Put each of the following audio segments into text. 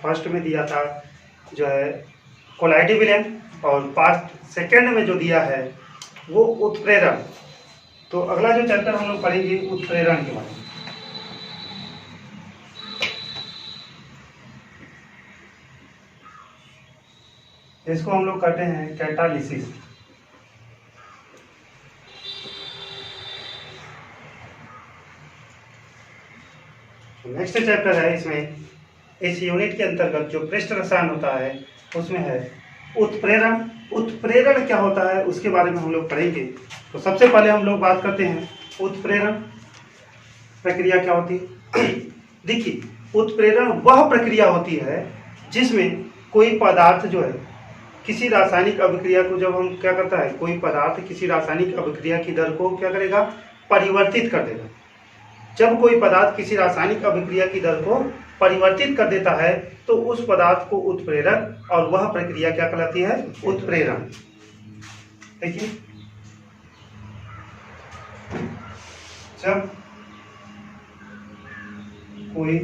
First में दिया था जो है कोलाइडी विलेन, और पास्ट सेकंड में जो दिया है वो उत्प्रेरण। तो अगला जो चैप्टर हम लोग पढ़ेंगे उत्प्रेरण के बारे में। इसको हम लोग कहते हैं कैटालिसिस। नेक्स्ट चैप्टर है, इसमें इस यूनिट के अंतर्गत जो पृष्ठ रसायन होता है उसमें है उत्प्रेरण। उत्प्रेरण क्या होता है उसके बारे में हम लोग पढ़ेंगे। तो सबसे पहले हम लोग बात करते हैं उत्प्रेरण प्रक्रिया क्या होती है। देखिए, उत्प्रेरण वह प्रक्रिया होती है जिसमें कोई पदार्थ जो है किसी रासायनिक अभिक्रिया को, जब हम क्या करता है, कोई पदार्थ किसी रासायनिक अभिक्रिया की दर को क्या करेगा, परिवर्तित कर देगा। जब कोई पदार्थ किसी रासायनिक अभिक्रिया की दर को परिवर्तित कर देता है तो उस पदार्थ को उत्प्रेरण, और वह प्रक्रिया क्या कहलाती है, उत्प्रेरण। देखिए, जब कोई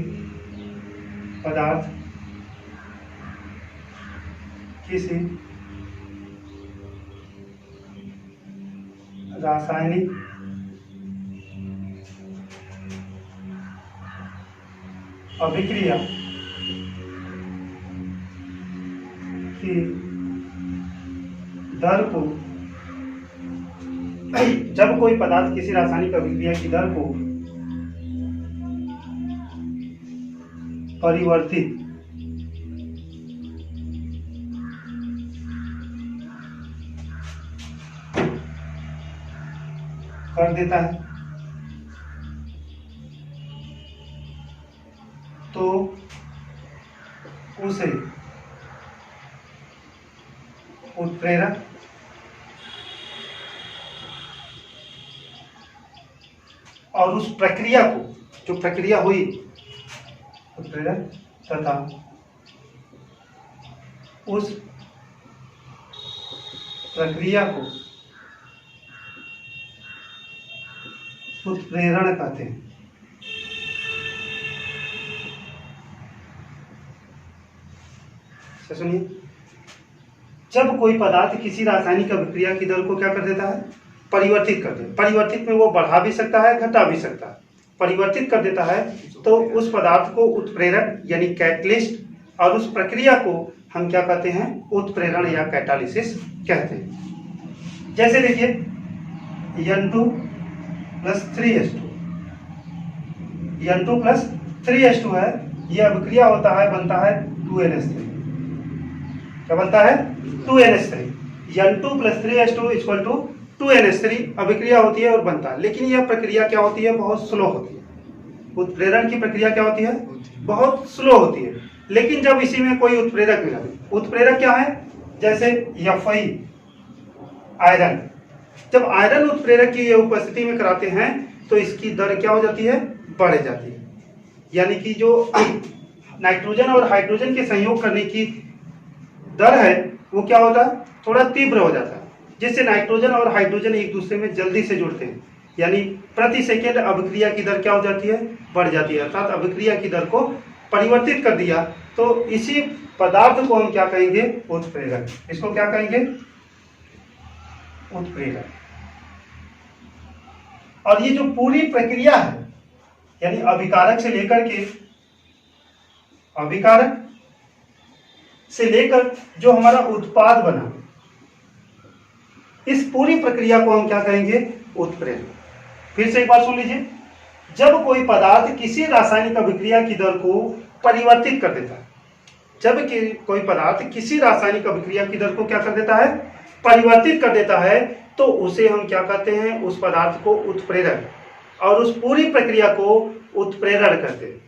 पदार्थ किसी रासायनिक अभिक्रिया की दर को, जब कोई पदार्थ किसी रासायनिक अभिक्रिया की दर को परिवर्तित कर देता है तो उसे उत्प्रेरक और उस प्रक्रिया को, जो प्रक्रिया हुई उत्प्रेरक तथा उस प्रक्रिया को उत्प्रेरण कहते हैं। सुनिए, जब कोई पदार्थ किसी रासायनिक अभिक्रिया की दर को क्या कर देता है, परिवर्तित कर देता है। परिवर्तित में वो बढ़ा भी सकता है, घटा भी सकता है। परिवर्तित कर देता है तो उस पदार्थ को उत्प्रेरक यानी कैटलिस्ट, और उस प्रक्रिया को हम क्या कहते हैं, उत्प्रेरण या कैटालिसिस कहते हैं। जैसे देखिए, N2 + 3H2, N2 + 3H2 है, यह अभिक्रिया होता है, बनता है 2NH3। क्या बनता है, 2NH3। N2 + 3H2 = 2NH3 अभिक्रिया होती है और बनता है। लेकिन यह प्रक्रिया क्या होती है, बहुत स्लो होती है। उत्प्रेरण की प्रक्रिया क्या होती है, बहुत स्लो होती है। लेकिन जब इसी में कोई उत्प्रेरक मिला, उत्प्रेरक क्या है, जैसे Fe आयरन, जब आयरन उत्प्रेरक की उपस्थिति में कराते हैं तो इसकी दर क्या हो जाती है, बढ़ जाती है। यानी कि जो नाइट्रोजन और हाइड्रोजन के संयोग करने की दर है वो क्या होता है, थोड़ा तीव्र हो जाता है, जिससे नाइट्रोजन और हाइड्रोजन एक दूसरे में जल्दी से जुड़ते हैं। यानी प्रति सेकेंड अभिक्रिया की दर क्या हो जाती है, बढ़ जाती है। अर्थात अभिक्रिया की दर को परिवर्तित कर दिया तो इसी पदार्थ को हम क्या कहेंगे, उत्प्रेरक। इसको क्या कहेंगे, उत्प्रेरक। और ये जो पूरी प्रक्रिया है, यानी अभिकारक से लेकर जो हमारा उत्पाद बना, इस पूरी प्रक्रिया को हम क्या कहेंगे, उत्प्रेरण। फिर से एक बार सुन लीजिए, जब कोई पदार्थ किसी रासायनिक अभिक्रिया की दर को परिवर्तित कर देता है, जब कि कोई पदार्थ किसी रासायनिक अभिक्रिया की दर को क्या कर देता है, परिवर्तित कर देता है, तो उसे हम क्या कहते हैं, उस पदार्थ को उत्प्रेरक, और उस पूरी प्रक्रिया को उत्प्रेरण कहते हैं।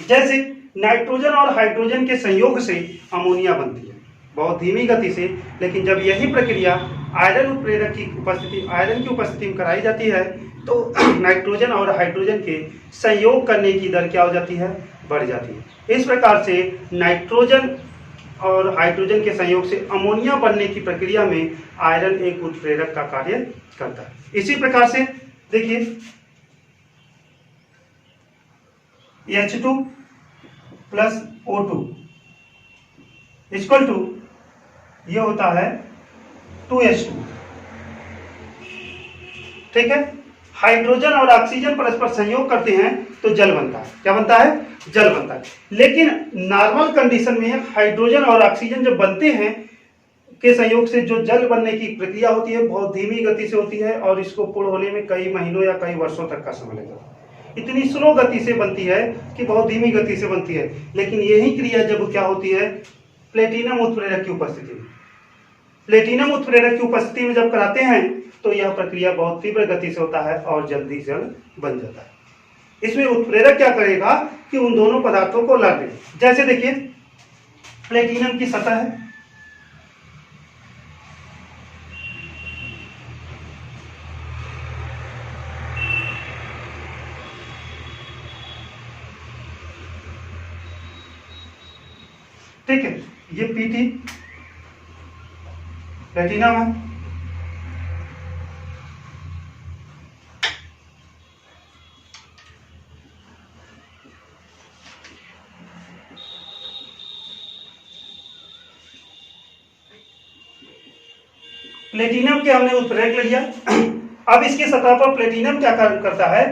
जैसे नाइट्रोजन और हाइड्रोजन के संयोग से अमोनिया बनती है, बहुत धीमी गति से, लेकिन जब यही प्रक्रिया आयरन उत्प्रेरक की उपस्थिति, आयरन की उपस्थिति में कराई जाती है तो नाइट्रोजन और हाइड्रोजन के संयोग करने की दर क्या हो जाती है, बढ़ जाती है। इस प्रकार से नाइट्रोजन और हाइड्रोजन के संयोग से अमोनिया बनने की प्रक्रिया में आयरन एक उत्प्रेरक का कार्य करता है। इसी प्रकार से देखिए, H2 plus O2 equal to ये होता है 2H2। ठीक है, हाइड्रोजन और ऑक्सीजन परस्पर संयोग करते हैं तो जल बनता है। क्या बनता है? जल बनता है। लेकिन नॉर्मल कंडीशन में हाइड्रोजन और ऑक्सीजन जब बनते हैं के संयोग से जो जल बनने की प्रक्रिया होती है बहुत धीमी गति से होती है और इसको पूर्ण होने में कई महीनों या कई वर्षों तक का समय लगता है। इतनी स्लो गति से बनती है कि बहुत धीमी गति से बनती है। लेकिन यही क्रिया जब क्या होती है प्लेटिनम उत्प्रेरक की उपस्थिति में, प्लेटिनम उत्प्रेरक की उपस्थिति में जब कराते हैं तो यह प्रक्रिया बहुत तीव्र गति से होता है और जल्दी जल बन जाता है। इसमें उत्प्रेरक क्या करेगा कि उन दोनों पदार्थों को लड़ दे। जैसे देखिए प्लेटिनम की सतह है, ठीक है, ये Pt प्लेटिनम है, प्लेटिनम के हमने उत्प्रेरक ले लिया। अब इसकी सतह पर प्लेटिनम क्या करता है,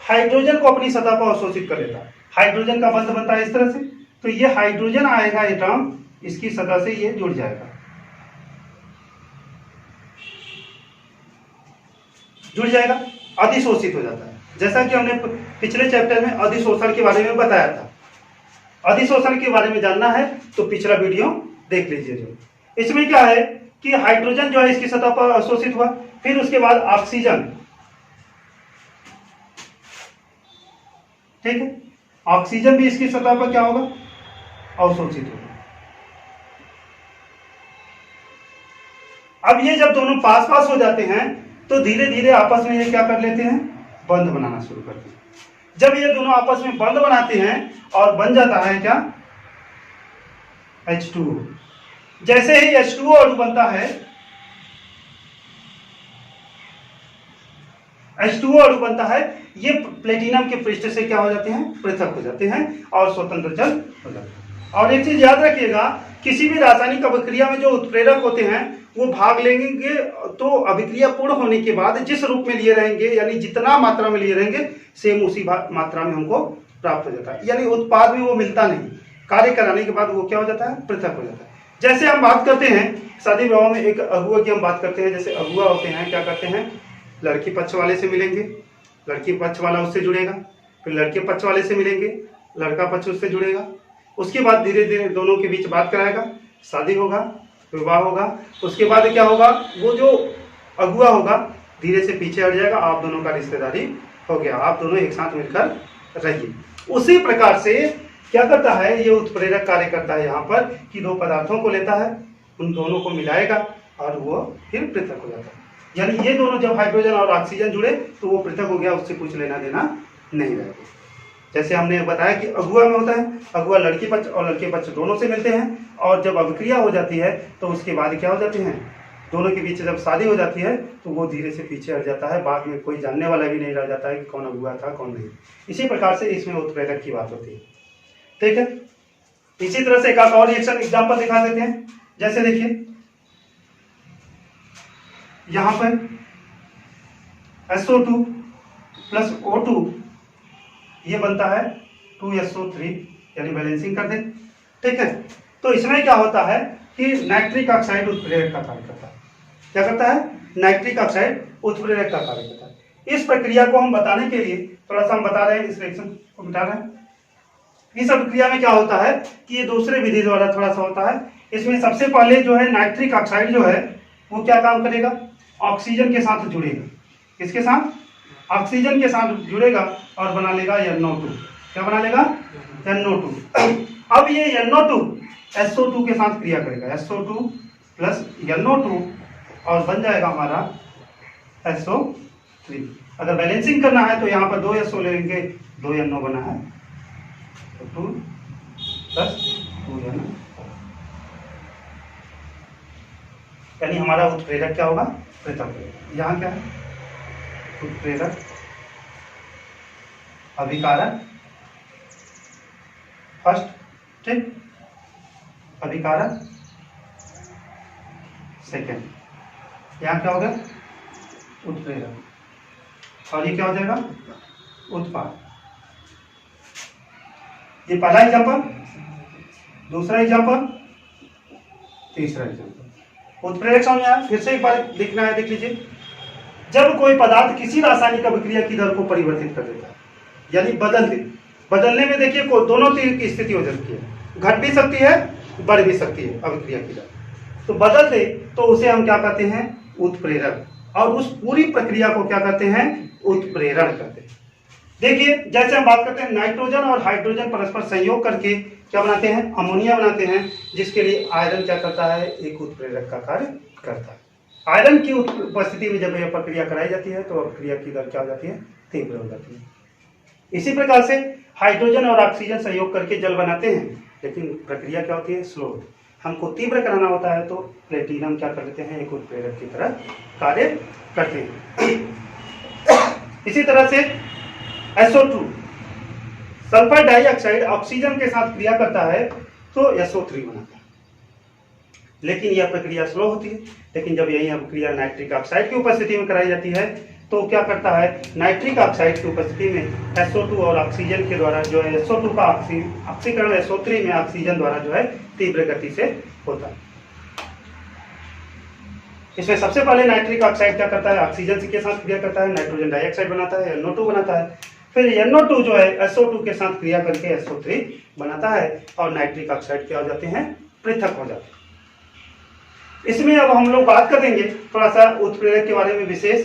हाइड्रोजन को अपनी सतह पर अवशोषित कर लेता है। हाइड्रोजन का बंध बनता है इस तरह से, तो ये हाइड्रोजन आएगा ये टर्म इसकी सतह से ये जुड़ जाएगा, जुड़ जाएगा, अधिशोषित हो जाता है। जैसा कि हमने पिछले चैप्टर में अधिशोषण के बारे में बताया था। अधिशोषण के बारे में जानना है तो पिछला वीडियो देख लीजिए। जो इसमें क्या है कि हाइड्रोजन जो है इसकी सतह पर अवशोषित हुआ, फिर उसके बाद ऑक्सीजन, ठीक है, ऑक्सीजन भी इसकी सतह पर क्या होगा अवशोषित होगा। अब ये जब दोनों पास पास हो जाते हैं तो धीरे धीरे आपस में ये क्या कर लेते हैं बंध बनाना शुरू करते हैं। जब ये दोनों आपस में बंध बनाते हैं और बन जाता है क्या H2O। जैसे ही H2O अणु बनता है, H2O अणु बनता है, ये प्लेटिनम के पृष्ठ से क्या हो जाते हैं पृथक हो जाते हैं और स्वतंत्र जल हो जाते हैं। और एक चीज याद रखिएगा, किसी भी रासायनिक अभिक्रिया में जो उत्प्रेरक होते हैं वो भाग लेंगे तो अभिक्रिया पूर्ण होने के बाद जिस रूप में लिए रहेंगे यानी जितना मात्रा में लिए रहेंगे सेम उसी मात्रा में हमको प्राप्त हो जाता है। यानी उत्पाद में वो मिलता नहीं, कार्य कराने के बाद वो क्या हो जाता है पृथक हो जाता है। जैसे हम बात करते हैं शादी विवाह में एक अगुआ की हम बात करते हैं। जैसे अगुआ होते हैं क्या करते हैं, लड़की पक्ष वाले से मिलेंगे, लड़की पक्ष वाला उससे जुड़ेगा, फिर लड़के पक्ष वाले से मिलेंगे, लड़का पक्ष उससे जुड़ेगा, उसके बाद धीरे धीरे दोनों के बीच बात कराएगा, शादी होगा, विवाह होगा। उसके बाद क्या होगा, वो जो अगुआ होगा धीरे से पीछे हट जाएगा, आप दोनों का रिश्तेदारी हो गया, आप दोनों एक साथ मिलकर रहिए। उसी प्रकार से क्या करता है ये उत्प्रेरक कार्य करता है यहाँ पर कि दो पदार्थों को लेता है, उन दोनों को मिलाएगा और वो फिर पृथक हो जाता है। यानी ये दोनों जब हाइड्रोजन और ऑक्सीजन जुड़े तो वो पृथक हो गया, उससे कुछ लेना देना नहीं रहेगा। जैसे हमने बताया कि अगुआ में होता है, अगुआ लड़की पक्ष और लड़के पक्ष दोनों से मिलते हैं और जब अभिक्रिया हो जाती है तो उसके बाद क्या हो जाते हैं, दोनों के बीच जब शादी हो जाती है तो वो धीरे से पीछे हट जाता है, बाद में कोई जानने वाला भी नहीं रह जाता है कि कौन अगुआ था कौन नहीं। इसी प्रकार से इसमें उत्प्रेरक की बात होती है, ठीक है। इसी तरह से एक और रिएक्शन एग्जाम्पल दिखा देते हैं। जैसे देखिए यहां पर SO2 प्लस O2 ये बनता है 2SO3 यानी बैलेंसिंग कर दें, ठीक है। तो इसमें क्या होता है कि नाइट्रिक ऑक्साइड उत्प्रेरक का कार्य करता है। क्या करता है, नाइट्रिक ऑक्साइड उत्प्रेरक का कार्य करता है। इस प्रक्रिया को हम बताने के लिए थोड़ा सा हम बता रहे हैं, इस रिएक्शन को मिटा रहे हैं। इस प्रक्रिया में क्या होता है कि ये दूसरे विधि द्वारा थोड़ा सा होता है। इसमें सबसे पहले जो है नाइट्रिक ऑक्साइड जो है वो क्या काम करेगा, ऑक्सीजन के साथ जुड़ेगा। किसके साथ, ऑक्सीजन के साथ जुड़ेगा और बना लेगा NO2। क्या बना लेगा, NO2। अब ये NO2 SO2 के साथ क्रिया करेगा, SO2 प्लस NO2 और बन जाएगा हमारा SO3। अगर बैलेंसिंग करना है तो यहाँ पर 2 SO लेंगे, 2 NO बना है, तो 2 प्लस 2 NO, यानी हमारा उत्प्रेरक क्या होगा पृथक। यहाँ क्या है, उत्प्रेरक अभिकारक फर्स्ट ठीक, अभिकारक सेकेंड, यहाँ क्या होगा उत्प्रेरक, और ये क्या हो जाएगा उत्पाद। ये पहला एग्जाम्पल, दूसरा एग्जाम्पल, तीसरा एग्जाम्पल। उत्प्रेरक समझ आया? फिर से एक बार देखना है, देख लीजिए। जब कोई पदार्थ किसी रासायनिक अभिक्रिया की दर को परिवर्तित कर देता है, यानी बदलने में देखिए दोनों की स्थिति हो सकती है, घट भी सकती है, बढ़ भी सकती है अभिक्रिया की दर। तो बदल दे तो उसे हम क्या कहते हैं उत्प्रेरक, और उस पूरी प्रक्रिया को क्या कहते हैं उत्प्रेरण कहते हैं। देखिए जैसे हम बात करते हैं नाइट्रोजन और हाइड्रोजन परस्पर संयोग करके क्या बनाते हैं अमोनिया बनाते हैं, जिसके लिए आयरन क्या करता है एक उत्प्रेरक का कार्य करता है। आयरन की उपस्थिति में जब यह प्रक्रिया कराई जाती है तो प्रक्रिया की दर क्या हो जाती है तीव्र हो जाती है। इसी प्रकार से हाइड्रोजन और ऑक्सीजन संयोग करके जल बनाते हैं, लेकिन प्रक्रिया क्या होती है स्लो। हमको तीव्र कराना होता है तो प्लेटिनम क्या कर लेते हैं एक उत्प्रेरक की तरह कार्य करते हैं। इसी तरह से SO2 सल्फर डाइऑक्साइड ऑक्सीजन के साथ क्रिया करता है तो SO3 बनाता है, लेकिन यह प्रक्रिया स्लो होती है। लेकिन जब यही प्रक्रिया नाइट्रिक ऑक्साइड की उपस्थिति में कराई जाती है तो क्या करता है नाइट्रिक ऑक्साइड की उपस्थिति में SO2 और ऑक्सीजन के द्वारा जो है SO2 का ऑक्सीकरण SO3 में ऑक्सीजन द्वारा जो है तीव्र गति से होता है। इसमें सबसे पहले नाइट्रिक ऑक्साइड क्या करता है ऑक्सीजन के साथ क्रिया करता है, नाइट्रोजन डाइऑक्साइड बनाता है, NO2 बनाता है। फिर NO2 जो है SO2 के साथ क्रिया करके SO3 बनाता है और नाइट्रिक ऑक्साइड क्या हो जाते हैं पृथक हो जाते हैं। इसमें अब हम लोग बात करेंगे थोड़ा सा उत्प्रेरक के बारे में विशेष।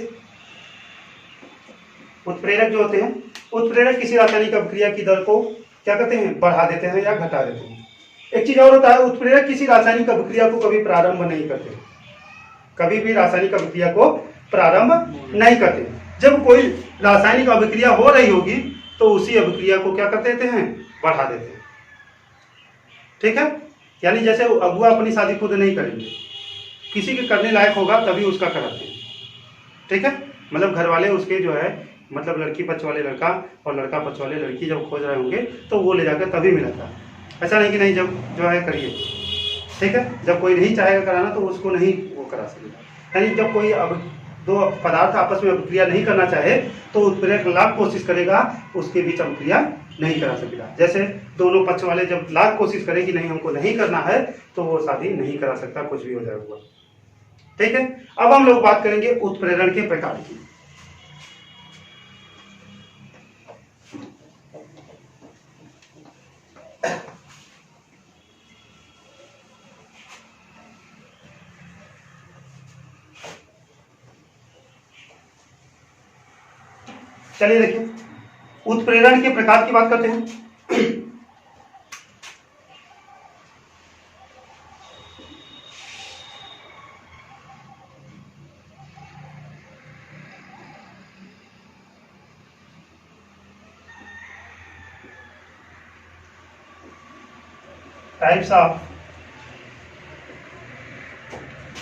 उत्प्रेरक जो होते हैं उत्प्रेरक किसी रासायनिक अभिक्रिया की दर को क्या कहते हैं बढ़ा देते हैं या घटा देते हैं। एक चीज और होता है उत्प्रेरक किसी रासायनिक अभिक्रिया को कभी प्रारंभ नहीं करते, कभी भी रासायनिक अभिक्रिया को प्रारंभ नहीं करते। जब कोई रासायनिक अभिक्रिया हो रही होगी तो उसी अभिक्रिया को क्या कर देते हैं बढ़ा देते हैं। ठीक है, यानी जैसे अगुआ अपनी शादी खुद नहीं करेंगे, किसी के करने लायक होगा तभी उसका कराते हैं। ठीक है, मतलब घर वाले उसके जो है मतलब लड़की पक्ष वाले लड़का और लड़का पक्ष वाले लड़की जब खोज रहे होंगे तो वो ले जाकर तभी मिलाता। ऐसा नहीं कि नहीं जब जो है करिए। ठीक है, जब कोई नहीं चाहेगा कराना तो उसको नहीं वो करा सकेगा। यानी जब कोई अब दो पदार्थ आपस में अभिक्रिया नहीं करना चाहे तो उत्प्रेरक लाख कोशिश करेगा उसके बीच अभिक्रिया नहीं करा सकेगा। जैसे दोनों पक्ष वाले जब लाख कोशिश करें कि नहीं हमको नहीं करना है तो वो शादी नहीं करा सकता, कुछ भी हो जाएगा। ठीक है, अब हम लोग बात करेंगे उत्प्रेरण के प्रकार की। चलिए देखिए उत्प्रेरण के प्रकार की बात करते हैं। Types of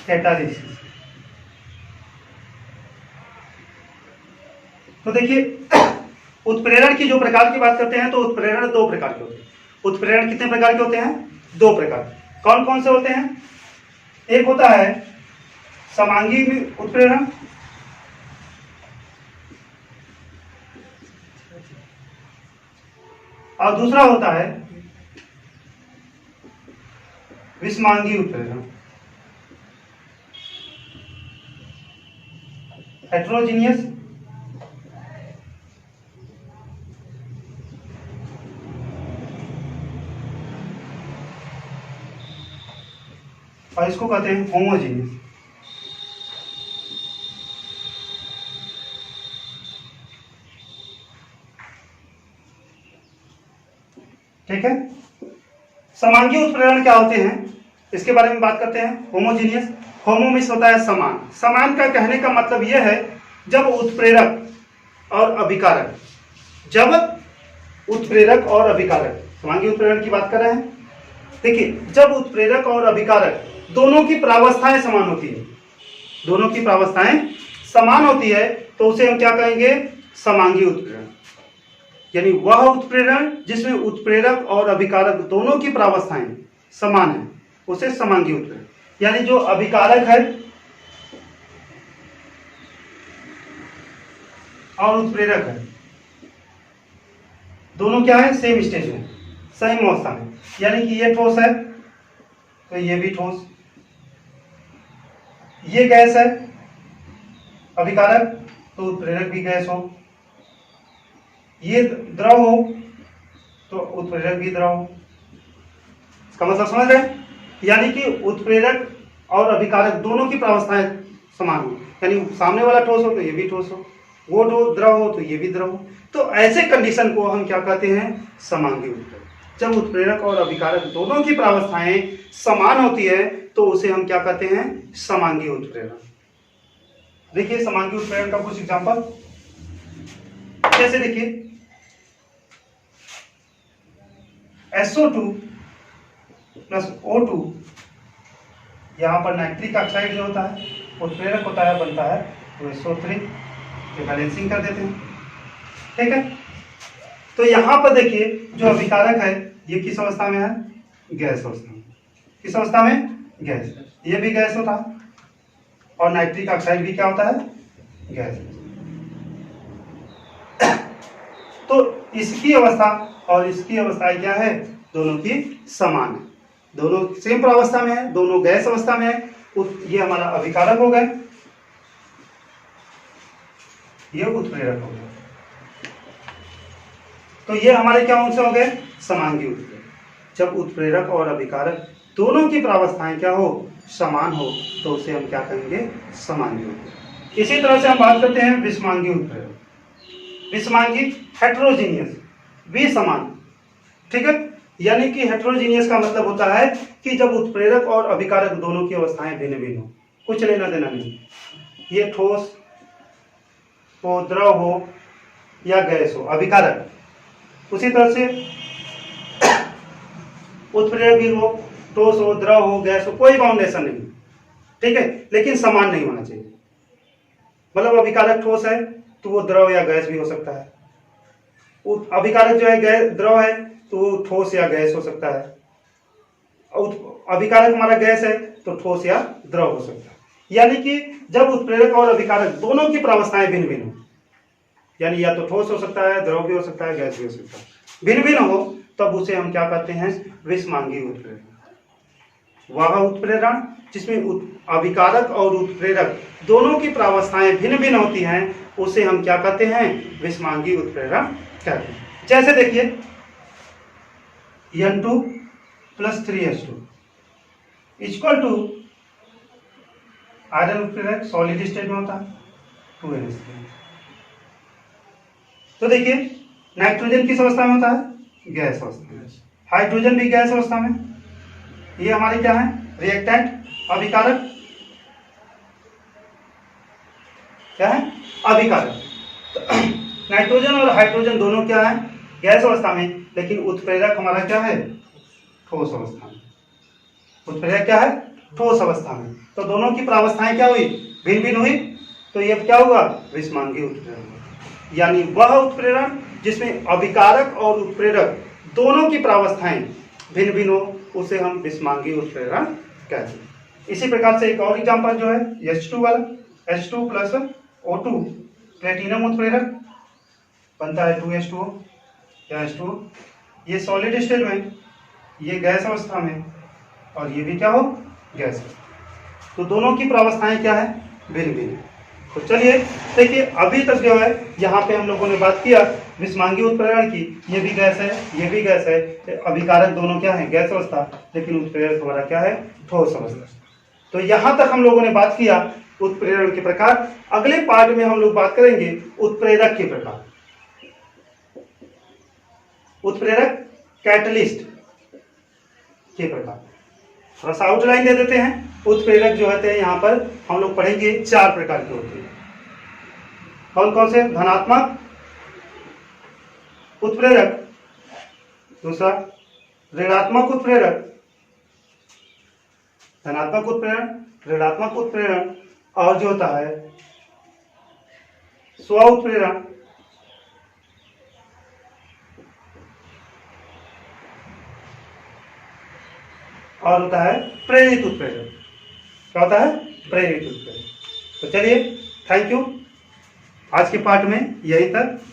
catalysis. तो देखिए उत्प्रेरण की जो प्रकार की बात करते हैं तो उत्प्रेरण दो प्रकार के होते हैं। उत्प्रेरण कितने प्रकार के होते हैं दो प्रकार। कौन कौन से होते हैं? एक होता है समांगी उत्प्रेरण, और दूसरा होता है विषमांगी उत्प्रेरण, हेट्रोजीनियस और इसको कहते हैं होमोजीनियस। ठीक है, समांगी उत्प्रेरण क्या होते हैं इसके बारे में बात करते हैं। होमोजीनियस, होमोमिस होता है समान। समान का कहने का मतलब यह है जब उत्प्रेरक और अभिकारक, जब उत्प्रेरक और अभिकारक, समांगी उत्प्रेरण की बात कर रहे हैं। देखिए जब उत्प्रेरक और अभिकारक दोनों की प्रावस्थाएं समान होती है, दोनों की प्रावस्थाएं समान होती है तो उसे हम क्या कहेंगे समांगी उत्प्रेरण। यानी वह उत्प्रेरण जिसमें उत्प्रेरक और अभिकारक दोनों की प्रावस्थाएं समान है उसे समांगी उत्प्रेरण। यानी जो अभिकारक है और उत्प्रेरक है दोनों क्या है, सेम स्टेज में, सही अवस्था में। यानी कि ये ठोस है तो ये भी ठोस, ये गैस है अभिकारक तो उत्प्रेरक भी गैस हो, ये द्रव हो तो उत्प्रेरक भी द्रव हो। इसका मतलब समझ रहे हैं? यानी कि उत्प्रेरक और अभिकारक दोनों की प्रावस्थाएं समान हो, यानी सामने वाला ठोस हो तो ये भी ठोस हो, वो द्रव हो तो ये भी द्रव हो। तो ऐसे कंडीशन को हम क्या कहते हैं, समांगी उत्प्रेरण। जब उत्प्रेरक और अभिकारक दोनों की प्रावस्थाएं समान होती है तो उसे हम क्या कहते हैं, समांगी उत्प्रेरण। देखिए समांगी उत्प्रेरण का कुछ एग्जांपल, जैसे देखिए SO2 प्लस O2, यहां पर नाइट्रिक ऑक्साइड जो होता है उत्प्रेरक होता है, बनता है तो SO3, ये बैलेंसिंग कर देते हैं, ठीक है। तो यहां पर देखिए जो अभिकारक है ये किस अवस्था में है, गैस अवस्था में। किस अवस्था में, गैस। ये भी गैस होता है और नाइट्रिक ऑक्साइड भी क्या होता है, गैस। तो इसकी अवस्था और इसकी अवस्था क्या है, दोनों की समान है, दोनों सेम प्रावस्था में है, दोनों गैस अवस्था में है। ये हमारा अभिकारक हो गए, ये उत्प्रेरक हो गए। तो ये हमारे क्या अंश हो गए, समांगी उत्प्रेरक। जब उत्प्रेरक और अभिकारक दोनों की प्रावस्थाएं क्या हो, समान हो तो उसे हम क्या कहेंगे, समांगी उत्प्रेरक। इसी तरह से हम बात करते हैं विषमांगी उत्प्रेरक। विषमांगी हेट्रोजीनियस, विसमान, ठीक है। यानी कि हेट्रोजीनियस का मतलब होता है कि जब उत्प्रेरक और अभिकारक दोनों की अवस्थाएं भिन्न भिन्न हो, कुछ लेना देना नहीं, ये ठोस हो, द्रव हो या गैस हो, अभिकारक। उसी तरह से उत्प्रेरक भी हो, ठोस हो, द्रव हो, गैस हो, कोई बाउंडेशन नहीं, ठीक है, लेकिन समान नहीं होना चाहिए। मतलब अभिकारक ठोस है तो वो द्रव या गैस भी हो सकता है, अभिकारक जो है गैस द्रव है तो वो ठोस या गैस हो सकता है, अभिकारक हमारा गैस है तो ठोस या द्रव हो सकता है। यानी कि जब उत्प्रेरक और अभिकारक दोनों की प्रावस्थाएं भिन्न भिन्न हो, यानी या तो ठोस हो सकता है, द्रव भी हो सकता है, गैस भी हो सकता है, भिन्न भिन्न हो, तब उसे हम क्या कहते हैं, विषमांगी उत्प्रेरण। वह उत्प्रेरण जिसमें अभिकारक और उत्प्रेरक दोनों की प्रावस्थाएं भिन्न भिन्न होती हैं उसे हम क्या कहते हैं, विषमांगी उत्प्रेरण कहते हैं। जैसे देखिए N2 plus 3H2 equal to iron उत्प्रेरक सॉलिड स्टेट में होता है 2NH3। तो देखिए नाइट्रोजन किस अवस्था में होता है, गैस अवस्था में, हाइड्रोजन भी गैस अवस्था में। ये हमारे क्या है, रिएक्टेंट, अभिकारक, क्या है, अभिकारक। नाइट्रोजन और हाइड्रोजन दोनों क्या है, गैस अवस्था में, लेकिन उत्प्रेरक हमारा क्या है, ठोस अवस्था में। उत्प्रेरक क्या है, ठोस अवस्था में। तो दोनों की प्रावस्थाएं क्या हुई, भिन्न भिन्न हुई, तो ये क्या हुआ, विषमांगी उत्प्रेरण। यानी वह उत्प्रेरण जिसमें अभिकारक और उत्प्रेरक दोनों की प्रावस्थाएं भिन्न भिन्न हो उसे हम विषमांगी उत्प्रेरण कहते हैं। इसी प्रकार से एक और एग्जांपल जो है H2 वाला, H2 प्लस O2 प्लेटिनम उत्प्रेरक बनता है 2H2O या H2O। ये सॉलिड स्टेट में, ये गैस अवस्था में, और ये भी क्या हो, गैस। तो दोनों की प्रावस्थाएं क्या है, भिन्न भिन्न। तो चलिए देखिए अभी तक जो है यहाँ पे हम लोगों ने बात किया विषमांगी उत्प्रेरण की। ये भी गैस है, ये भी गैस है, अभिकारक दोनों क्या है, गैस अवस्था, लेकिन उत्प्रेरक हमारा क्या है, ठोस अवस्था। तो यहाँ तक हम लोगों ने बात किया उत्प्रेरण के प्रकार। अगले पार्ट में हम लोग बात करेंगे उत्प्रेरक के प्रकार। उत्प्रेरक कैटलिस्ट के प्रकार थोड़ा सा आउटलाइन दे देते हैं। उत्प्रेरक जो होते हैं यहाँ पर हम लोग पढ़ेंगे 4 प्रकार के होते हैं। कौन कौन से, धनात्मक उत्प्रेरक, दूसरा ऋणात्मक उत्प्रेरक, धनात्मक उत्प्रेरण, ऋणात्मक उत्प्रेरण, और जो होता है स्व उत्प्रेरण, और होता है प्रेरित उत्प्रेरक। क्या होता है? प्रेरित उत्प्रेरक। तो चलिए, थैंक यू। आज के पार्ट में यहीं तक।